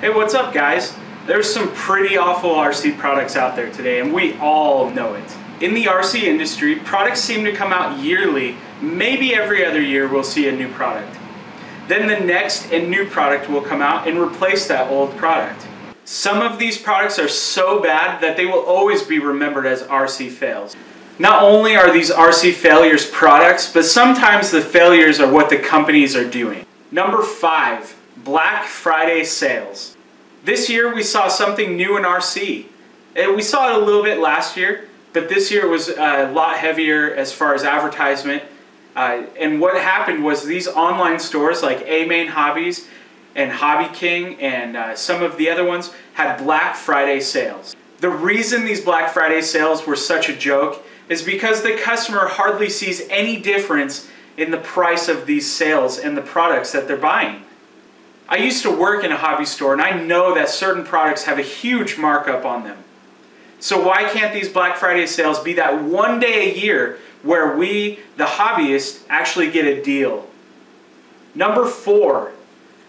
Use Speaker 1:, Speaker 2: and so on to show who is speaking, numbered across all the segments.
Speaker 1: Hey, what's up guys? There's some pretty awful RC products out there today and we all know it. In the RC industry, products seem to come out yearly, maybe every other year we'll see a new product. Then the next and new product will come out and replace that old product. Some of these products are so bad that they will always be remembered as RC fails. Not only are these RC failures products, but sometimes the failures are what the companies are doing. Number 5. Black Friday sales. This year we saw something new in RC. We saw it a little bit last year, but this year it was a lot heavier as far as advertisement. And what happened was these online stores like A-Main Hobbies and Hobby King and some of the other ones had Black Friday sales. The reason these Black Friday sales were such a joke is because the customer hardly sees any difference in the price of these sales and the products that they're buying. I used to work in a hobby store and I know that certain products have a huge markup on them. So why can't these Black Friday sales be that one day a year where we, the hobbyists, actually get a deal? Number 4,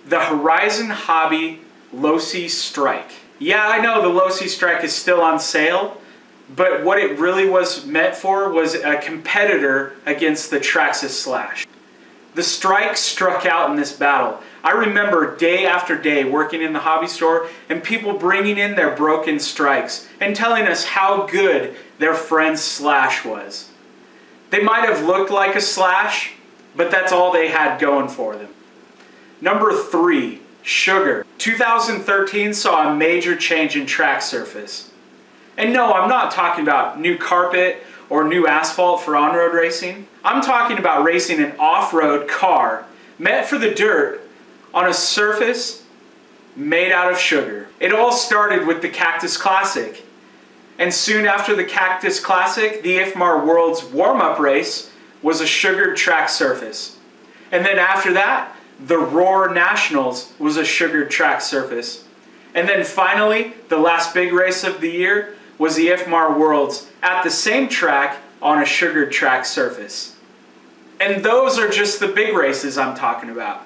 Speaker 1: the Horizon Hobby LowC Strike. Yeah, I know the LowC Strike is still on sale, but what it really was meant for was a competitor against the Traxxas Slash. The Strike struck out in this battle. I remember day after day working in the hobby store and people bringing in their broken Strikes and telling us how good their friend's Slash was. They might have looked like a Slash, but that's all they had going for them. Number 3, Sugar. 2013 saw a major change in track surface. And no, I'm not talking about new carpet or new asphalt for on-road racing. I'm talking about racing an off-road car meant for the dirt on a surface made out of sugar. It all started with the Cactus Classic. And soon after the Cactus Classic, the IFMAR World's warm-up race was a sugared track surface. And then after that, the Roar Nationals was a sugared track surface. And then finally, the last big race of the year was the IFMAR Worlds at the same track on a sugared track surface. And those are just the big races I'm talking about.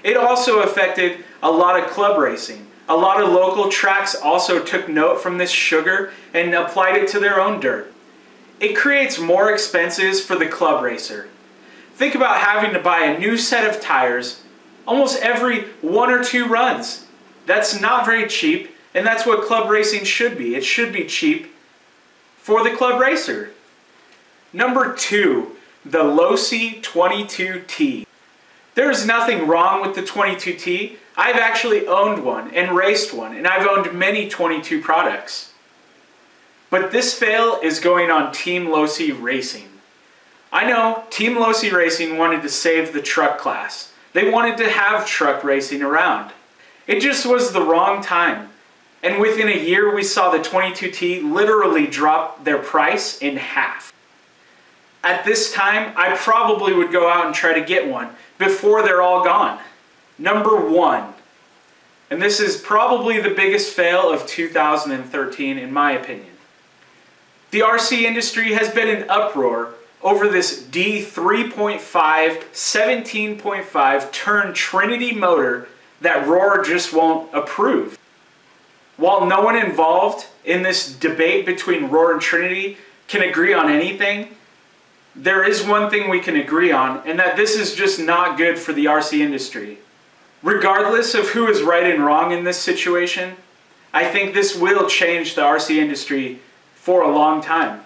Speaker 1: It also affected a lot of club racing. A lot of local tracks also took note from this sugar and applied it to their own dirt. It creates more expenses for the club racer. Think about having to buy a new set of tires almost every 1 or 2 runs. That's not very cheap, and that's what club racing should be. It should be cheap for the club racer. Number 2, the LowC 22T. There's nothing wrong with the 22T. I've actually owned one and raced one, and I've owned many 22 products. But this fail is going on Team LowC Racing. I know Team LowC Racing wanted to save the truck class. They wanted to have truck racing around. It just was the wrong time. And within a year we saw the 22T literally drop their price in half. At this time, I probably would go out and try to get one before they're all gone. Number 1, and this is probably the biggest fail of 2013 in my opinion. The RC industry has been in uproar over this D35 17.5 turn Trinity motor that Roar just won't approve. While no one involved in this debate between Roar and Trinity can agree on anything, there is one thing we can agree on, and that this is just not good for the RC industry. Regardless of who is right and wrong in this situation, I think this will change the RC industry for a long time.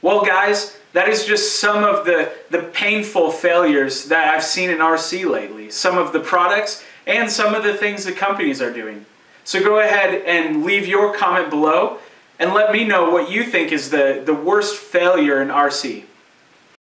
Speaker 1: Well guys, that is just some of the painful failures that I've seen in RC lately. Some of the products and some of the things the companies are doing. So go ahead and leave your comment below and let me know what you think is the worst failure in RC.